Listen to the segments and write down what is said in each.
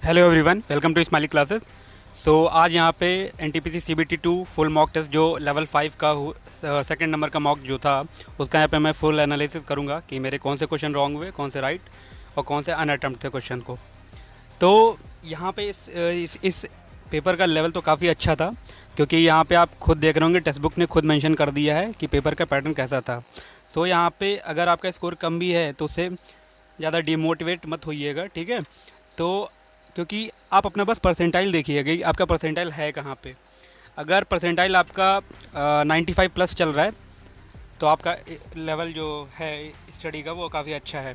Hello everyone, welcome to smiley classes. आज यहाँ पे NTPC CBT 2 full mock test जो लेवल 5 का सेकंड नंबर का मॉक जो था उसका यहाँ पे मैं फुल एनालिसिस करूँगा कि मेरे कौन से क्वेश्चन रॉन्ग हुए, कौन से राइट और कौन से अनअटेम्प्ट थे क्वेश्चन को। तो यहाँ पे इस पेपर का लेवल तो काफ़ी अच्छा था, क्योंकि यहाँ पे आप खुद देख रहे होंगे टेक्स्ट बुक ने खुद मेंशन कर दिया है कि पेपर का पैटर्न कैसा था। यहाँ पे अगर आपका स्कोर कम भी है तो उससे ज़्यादा डिमोटिवेट मत होइएगा, ठीक है। तो क्योंकि आप अपना बस परसेंटाइल देखिएगा कि आपका परसेंटाइल है कहाँ पे। अगर परसेंटाइल आपका 95 प्लस चल रहा है तो आपका लेवल जो है स्टडी का वो काफ़ी अच्छा है।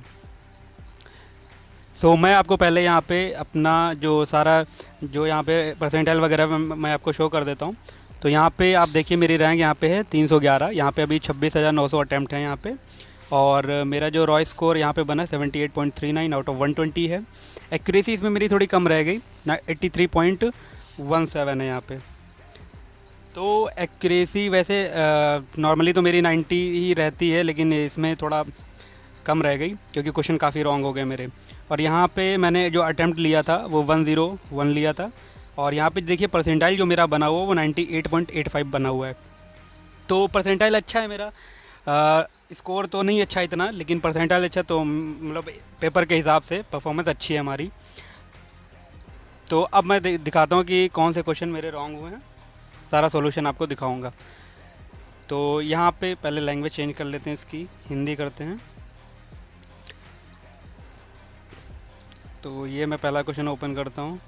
मैं आपको पहले यहाँ पे अपना जो सारा जो यहाँ पे परसेंटाइल वगैरह मैं आपको शो कर देता हूँ। तो यहाँ पे आप देखिए मेरी रैंक यहाँ पे है 311। यहाँ पे अभी 26,900 अटैम्प्ट है यहाँ पे, और मेरा जो रॉय स्कोर यहाँ पे बना 78.39 आउट ऑफ 120 है। एक्यूरेसी इसमें मेरी थोड़ी कम रह गई ना, 83.17 है यहाँ पे। तो एक्यूरेसी वैसे नॉर्मली तो मेरी 90 ही रहती है, लेकिन इसमें थोड़ा कम रह गई क्योंकि क्वेश्चन काफ़ी रॉन्ग हो गए मेरे। और यहाँ पे मैंने जो अटैम्प्ट लिया था वो 101 लिया था, और यहाँ पे देखिए परसेंटाइल जो मेरा बना हुआ वो 98.85 बना हुआ है। तो परसेंटाइल अच्छा है मेरा, स्कोर तो नहीं अच्छा इतना, लेकिन परसेंटाइल अच्छा, तो मतलब पेपर के हिसाब से परफॉर्मेंस अच्छी है हमारी। तो अब मैं दिखाता हूँ कि कौन से क्वेश्चन मेरे रॉन्ग हुए हैं, सारा सॉल्यूशन आपको दिखाऊंगा। तो यहाँ पे पहले लैंग्वेज चेंज कर लेते हैं, इसकी हिंदी करते हैं। तो ये मैं पहला क्वेश्चन ओपन करता हूँ।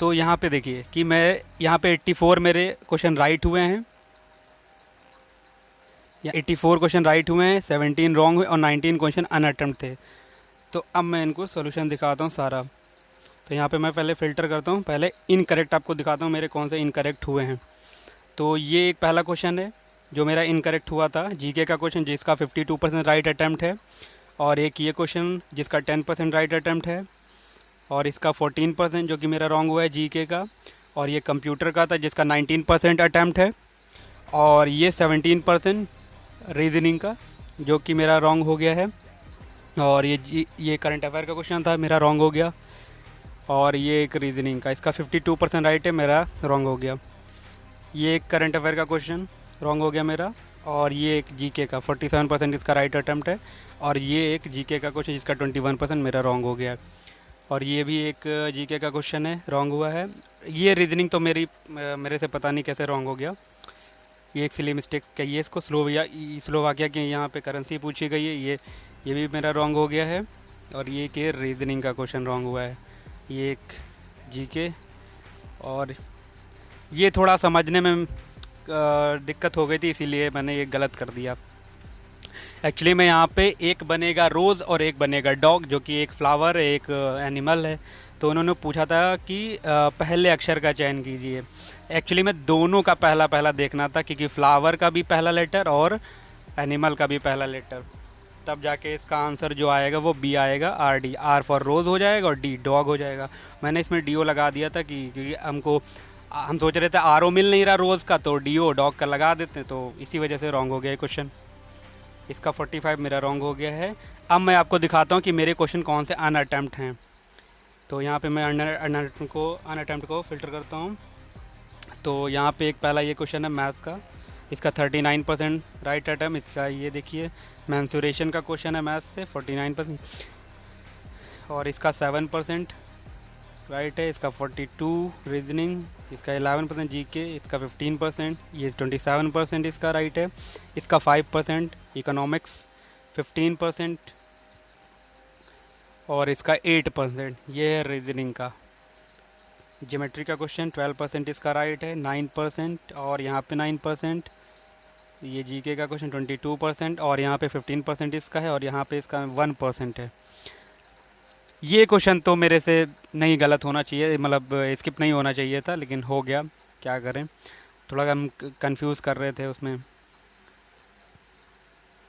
तो यहाँ पे देखिए कि मैं यहाँ पे 84 मेरे क्वेश्चन राइट हुए हैं, या 84 क्वेश्चन राइट हुए हैं, 17 रॉन्ग हुए और 19 क्वेश्चन अनअटेम्प्ट थे। तो अब मैं इनको सोल्यूशन दिखाता हूँ सारा। तो यहाँ पे मैं पहले फ़िल्टर करता हूँ, पहले इनकरेक्ट आपको दिखाता हूँ मेरे कौन से इनकरेक्ट हुए हैं। तो ये एक पहला क्वेश्चन है जो मेरा इनकरेक्ट हुआ था, जीके का क्वेश्चन जिसका 52% राइट अटैम्प्ट है, और एक ये क्वेश्चन जिसका 10% राइट अटैम्प्ट है, और इसका 14% जो कि मेरा रॉन्ग हुआ है जीके का, और ये कंप्यूटर का था जिसका 19% अटैम्प्ट है, और ये 17% रीजनिंग का जो कि मेरा रॉन्ग हो गया है, और ये करंट अफेयर का क्वेश्चन था मेरा रॉन्ग हो गया, और ये एक रीजनिंग का इसका 52% राइट है, मेरा रॉन्ग हो गया। ये एक करंट अफेयर का क्वेश्चन रॉन्ग हो गया मेरा, और ये एक जीके का 47% इसका राइट अटैम्प्ट है, और ये एक जीके का क्वेश्चन जिसका 21% मेरा रॉन्ग हो गया है, और ये भी एक जीके का क्वेश्चन है रॉन्ग हुआ है। ये रीजनिंग तो मेरे से पता नहीं कैसे रॉन्ग हो गया, ये एक सिली मिस्टेक कही इसको। स्लोवाकिया की यहाँ पे करेंसी पूछी गई है, ये भी मेरा रॉन्ग हो गया है, और ये कि रीजनिंग का क्वेश्चन रॉन्ग हुआ है, ये एक जीके। और ये थोड़ा समझने में दिक्कत हो गई थी, इसीलिए मैंने ये गलत कर दिया। एक्चुअली में यहाँ पे एक बनेगा रोज़ और एक बनेगा डॉग, जो कि एक फ्लावर एक एनिमल है। तो उन्होंने पूछा था कि पहले अक्षर का चयन कीजिए। एक्चुअली में दोनों का पहला पहला देखना था, क्योंकि फ्लावर का भी पहला लेटर और एनिमल का भी पहला लेटर, तब जाके इसका आंसर जो आएगा वो बी आएगा, आर डी। आर फॉर रोज़ हो जाएगा और डी डॉग हो जाएगा। मैंने इसमें डी ओ लगा दिया था क्योंकि हम सोच रहे थे आर ओ मिल नहीं रहा रोज़ का, तो डी ओ डॉग का लगा देते, तो इसी वजह से रॉन्ग हो गया क्वेश्चन। इसका 45 मेरा रॉन्ग हो गया है। अब मैं आपको दिखाता हूँ कि मेरे क्वेश्चन कौन से अनअटेम्प्ट हैं। तो यहाँ पे मैं अनअटेम्प्ट को फ़िल्टर करता हूँ। तो यहाँ पे एक पहला ये क्वेश्चन है मैथ्स का, इसका 39% राइट अटैम्प्ट। इसका ये देखिए मैंसुरेशन का क्वेश्चन है मैथ्स से 49%, और इसका 7% राइट है। इसका 42 रीजनिंग, इसका 11% जीके, इसका 15%, ये 27% इसका राइट है। इसका 5% इकोनॉमिक्स, 15%, और इसका 8% ये है रीजनिंग का। ज्योमेट्री का क्वेश्चन 12% इसका राइट है, 9%, और यहाँ पे 9%। ये जीके का क्वेश्चन 22%, और यहाँ पे 15% इसका है, और यहाँ पे इसका 1% है। ये क्वेश्चन तो मेरे से नहीं गलत होना चाहिए, मतलब स्किप नहीं होना चाहिए था, लेकिन हो गया, क्या करें, थोड़ा हम कंफ्यूज कर रहे थे उसमें।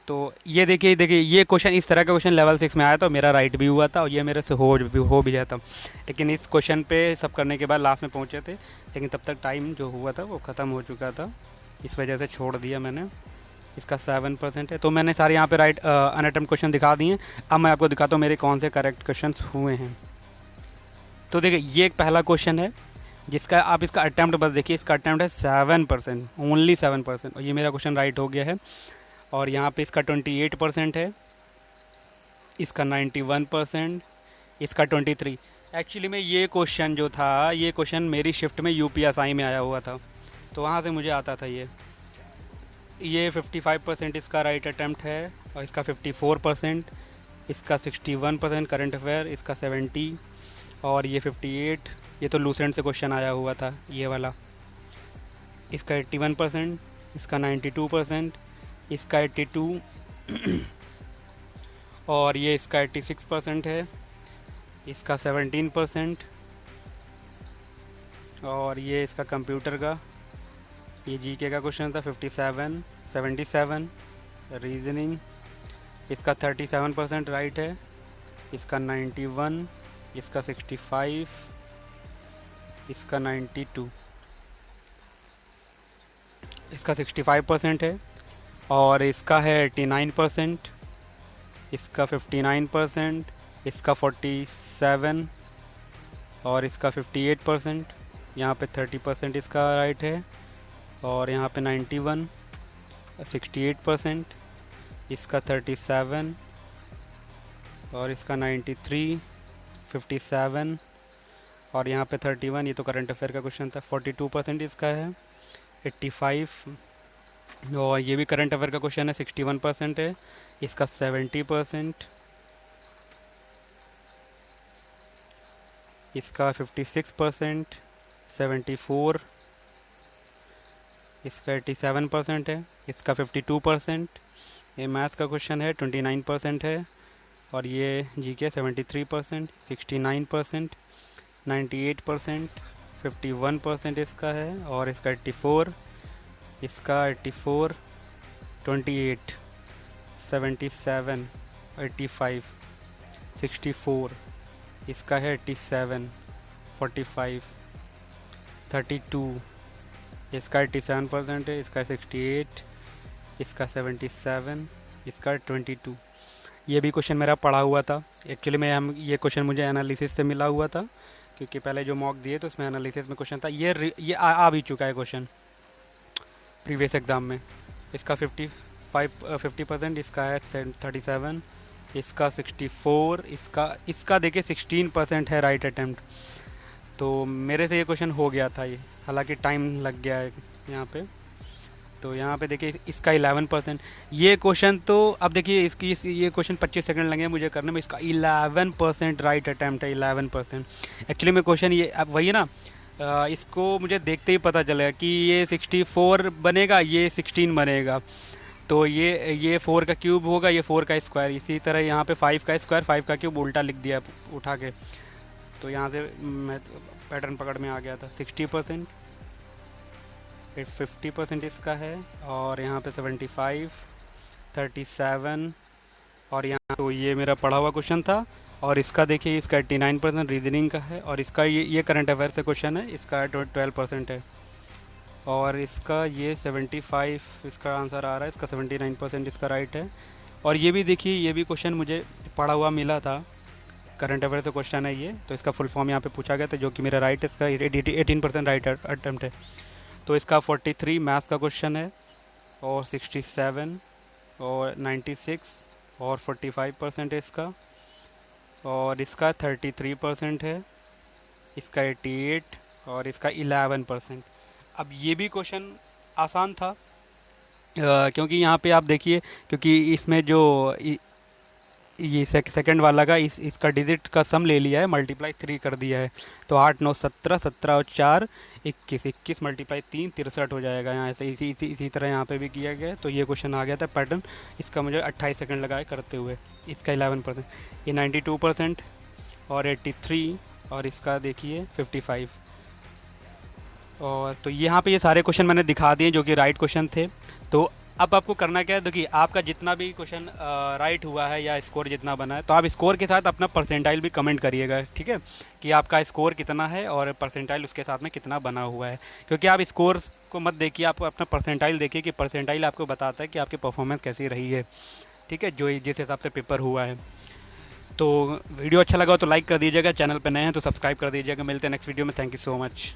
तो ये देखिए ये क्वेश्चन, इस तरह का क्वेश्चन लेवल 6 में आया था, मेरा राइट भी हुआ था, और ये मेरे से हो भी जाता। लेकिन इस क्वेश्चन पे सब करने के बाद लास्ट में पहुँचे थे, लेकिन तब तक टाइम जो हुआ था वो ख़त्म हो चुका था, इस वजह से छोड़ दिया मैंने। इसका 7% है। तो मैंने सारे यहाँ पे राइट अनअटेम्प्ट क्वेश्चन दिखा दिए। अब मैं आपको दिखाता हूँ मेरे कौन से करेक्ट क्वेश्चन हुए हैं। तो देखिए ये एक पहला क्वेश्चन है जिसका आप इसका अटैम्प्ट बस देखिए, इसका अटैम्प्ट है 7%, ओनली 7%, और ये मेरा क्वेश्चन राइट हो गया है। और यहाँ पे इसका 28% है, इसका 91%, इसका 23। एक्चुअली में ये क्वेश्चन जो था, ये क्वेश्चन मेरी शिफ्ट में यूपीएसआई में आया हुआ था, तो वहाँ से मुझे आता था ये 55% इसका राइट अटैम्प्ट है, और इसका 54%, इसका 61% करंट अफेयर, इसका 70, और ये 58, ये तो लूसेंट से क्वेश्चन आया हुआ था ये वाला, इसका 81%, इसका 92%, इसका 82 और ये इसका 86% है, इसका 17%, और ये इसका कंप्यूटर का, ये जीके का क्वेश्चन था 57, 77, रीजनिंग, इसका 37% राइट है, इसका 91, इसका 65, इसका 92, इसका 65% है, और इसका है 89%, इसका 59%, इसका 47, और इसका 58%, यहाँ पे 30% इसका राइट है, और यहाँ पे 91, 68%, इसका 37, और इसका 93, 57, और यहाँ पे 31, ये तो करंट अफेयर का क्वेश्चन था, 42% इसका है, 85, और ये भी करंट अफेयर का क्वेश्चन है, 61% है, इसका 70%, इसका 56%, 74, इसका 87% है, इसका 52%, ये मैथ्स का क्वेश्चन है, 29% है, और ये जीके 73%, 69%, 98%, 51% इसका है, और इसका 84, इसका 84, 28, 77, 85, 64, इसका है 87, 45, 32, इसका 87% है, इसका 68, इसका 77, इसका 22। ये भी क्वेश्चन मेरा पढ़ा हुआ था एक्चुअली में, हम ये क्वेश्चन मुझे एनालिसिस से मिला हुआ था, क्योंकि पहले जो मॉक दिए तो उसमें एनालिसिस में क्वेश्चन था, ये आ भी चुका है क्वेश्चन प्रीवियस एग्ज़ाम में। इसका 50%, इसका है 37, इसका 64, इसका देखिए 16% है राइट अटैम्प्ट। तो मेरे से ये क्वेश्चन हो गया था, ये हालांकि टाइम लग गया है यहाँ पे। तो यहाँ पे देखिए इसका 11%, ये क्वेश्चन तो अब देखिए ये क्वेश्चन 25 सेकंड लगे मुझे करने में, इसका 11% राइट अटैम्प्ट है, 11%। एक्चुअली में क्वेश्चन ये अब वही है ना, इसको मुझे देखते ही पता चलेगा कि ये 64 बनेगा, ये 16 बनेगा, तो ये 4 का क्यूब होगा, ये 4 का स्क्वायर, इसी तरह यहाँ पे 5 का स्क्वायर 5 का क्यूब उल्टा लिख दिया उठा के, तो यहाँ से मैं पैटर्न पकड़ में आ गया था। 60%, 50% इसका है, और यहाँ पे 75, 37, और यहाँ तो ये मेरा पढ़ा हुआ क्वेश्चन था, और इसका देखिए इसका 89% रीजनिंग का है, और इसका ये करंट अफेयर से क्वेश्चन है, इसका 12% है, और इसका ये 75 इसका आंसर आ रहा है, इसका 79% इसका राइट है। और ये भी देखिए ये भी क्वेश्चन मुझे पढ़ा हुआ मिला था, करंट अफेयर से क्वेश्चन है ये, तो इसका फुल फॉर्म यहाँ पे पूछा गया था, जो कि मेरा राइट है, इसका 18% राइट अटैम्प्ट है। तो इसका 43 मैथ्स का क्वेश्चन है, और 67, और 96, और 45% है इसका, और इसका 33% है, इसका 88, और इसका 11%। अब ये भी क्वेश्चन आसान था, क्योंकि यहाँ पे आप देखिए, क्योंकि इसमें जो ये सेकंड वाला का इसका डिजिट का सम ले लिया है, मल्टीप्लाई 3 कर दिया है, तो 8 9 17, 17 और 4 21, 21 मल्टीप्लाई 3 63 हो जाएगा यहाँ से। इसी तरह यहाँ पे भी किया गया है, तो ये क्वेश्चन आ गया था पैटर्न, इसका मुझे 28 सेकंड लगाए करते हुए। इसका 11%, ये 92%, और 83, और इसका देखिए 55। और तो यहाँ पे ये सारे क्वेश्चन मैंने दिखा दिए जो कि राइट क्वेश्चन थे। तो अब आपको करना क्या है, देखिए आपका जितना भी क्वेश्चन राइट हुआ है या स्कोर जितना बना है, तो आप स्कोर के साथ अपना परसेंटाइल भी कमेंट करिएगा, ठीक है, कि आपका स्कोर कितना है और परसेंटाइल उसके साथ में कितना बना हुआ है। क्योंकि आप स्कोर को मत देखिए, आप अपना परसेंटाइल देखिए कि परसेंटाइल आपको बताता है कि आपकी परफॉर्मेंस कैसी रही है, ठीक है, जो जिस हिसाब से पेपर हुआ है। तो वीडियो अच्छा लगा हो तो लाइक कर दीजिएगा, चैनल पे नए हैं तो सब्सक्राइब कर दीजिएगा। मिलते हैं नेक्स्ट वीडियो में। Thank you so much.